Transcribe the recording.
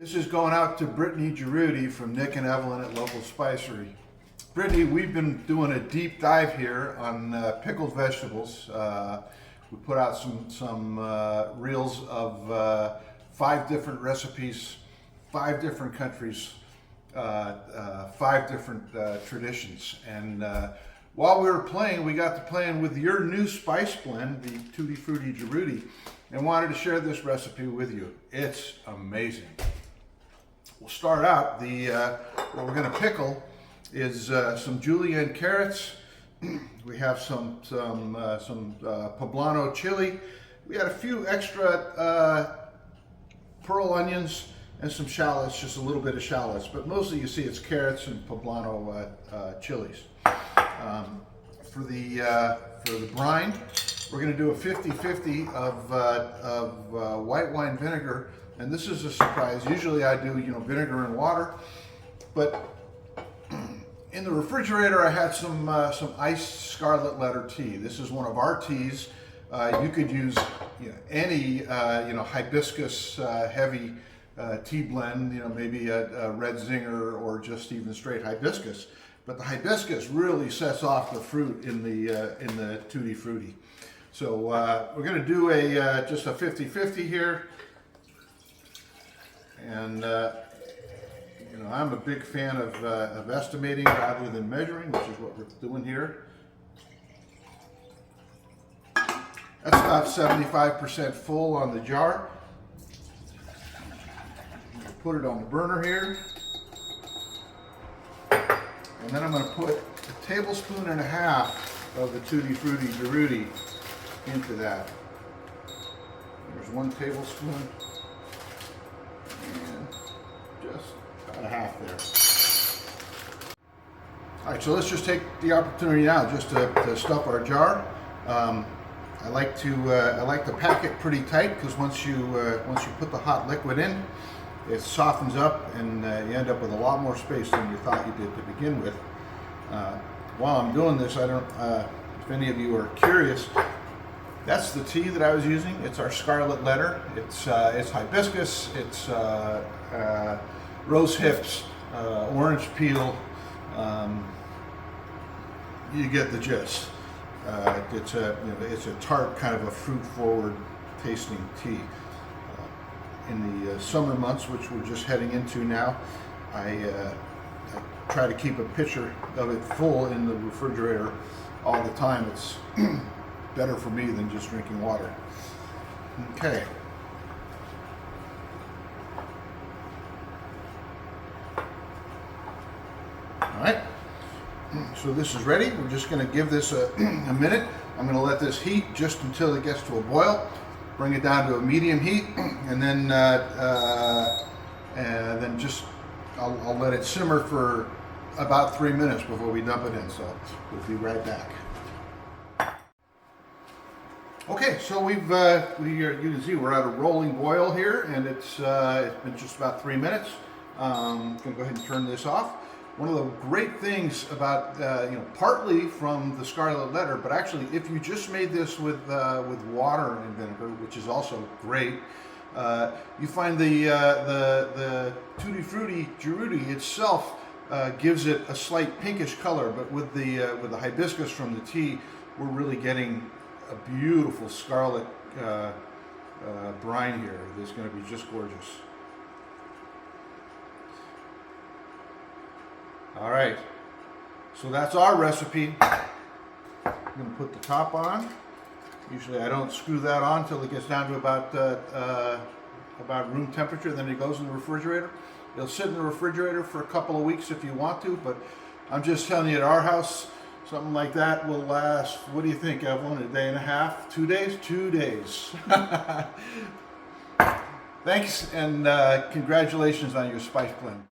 This is going out to Brittany Jaroudi from Nick and Evelyn at Local Spicery. Brittany, we've been doing a deep dive here on pickled vegetables. We put out some reels of 5 different recipes, 5 different countries, 5 different traditions. And while we were playing, we got to playing with your new spice blend, the Tutti Frutti Jaroudi, and wanted to share this recipe with you. It's amazing. We'll start out, what we're going to pickle is some julienne carrots. We have some poblano chili. We had a few extra pearl onions and some shallots, just a little bit of shallots, but mostly you see it's carrots and poblano chilies. For the brine, we're going to do a 50-50 of white wine vinegar. And this is a surprise. Usually I do, vinegar and water, but in the refrigerator I had some iced scarlet letter tea. This is one of our teas. You could use any hibiscus heavy tea blend. Maybe a red zinger or just even straight hibiscus. But the hibiscus really sets off the fruit in the Tutti Frutti. So we're going to do just a 50-50 here. And I'm a big fan of estimating rather than measuring, which is what we're doing here. That's about 75% full on the jar. Put it on the burner here. And then I'm going to put a tablespoon and a half of the Tutti Frutti Jaroudi into that. There's 1 tablespoon. And just about a half there. All right, so let's just take the opportunity now just to stuff our jar. I like to pack it pretty tight because once you put the hot liquid in, it softens up and you end up with a lot more space than you thought you did to begin with. While I'm doing this, I don't if any of you are curious. That's the tea that I was using. It's our scarlet letter. It's hibiscus. It's rose hips, orange peel. You get the gist. It's a tart, kind of a fruit-forward tasting tea. In the summer months, which we're just heading into now, I try to keep a pitcher of it full in the refrigerator all the time. It's better for me than just drinking water. Okay. All right. So this is ready. We're just going to give this a minute. I'm going to let this heat just until it gets to a boil. Bring it down to a medium heat, and then just I'll let it simmer for about 3 minutes before we dump it in. So we'll be right back. Okay, so you can see we're at a rolling boil here, and it's been just about 3 minutes. I'm going to go ahead and turn this off. One of the great things about, partly from the scarlet letter, but actually if you just made this with water and vinegar, which is also great, you find the Tutti Frutti Jaroudi itself gives it a slight pinkish color, but with the hibiscus from the tea, we're really getting a beautiful scarlet brine here. It's going to be just gorgeous. All right, so that's our recipe. I'm going to put the top on. Usually I don't screw that on until it gets down to about room temperature, then it goes in the refrigerator. It'll sit in the refrigerator for a couple of weeks if you want to, but I'm just telling you, at our house, something like that will last, what do you think, Evelyn, a day and a half? 2 days? 2 days. Thanks, and congratulations on your spice blend.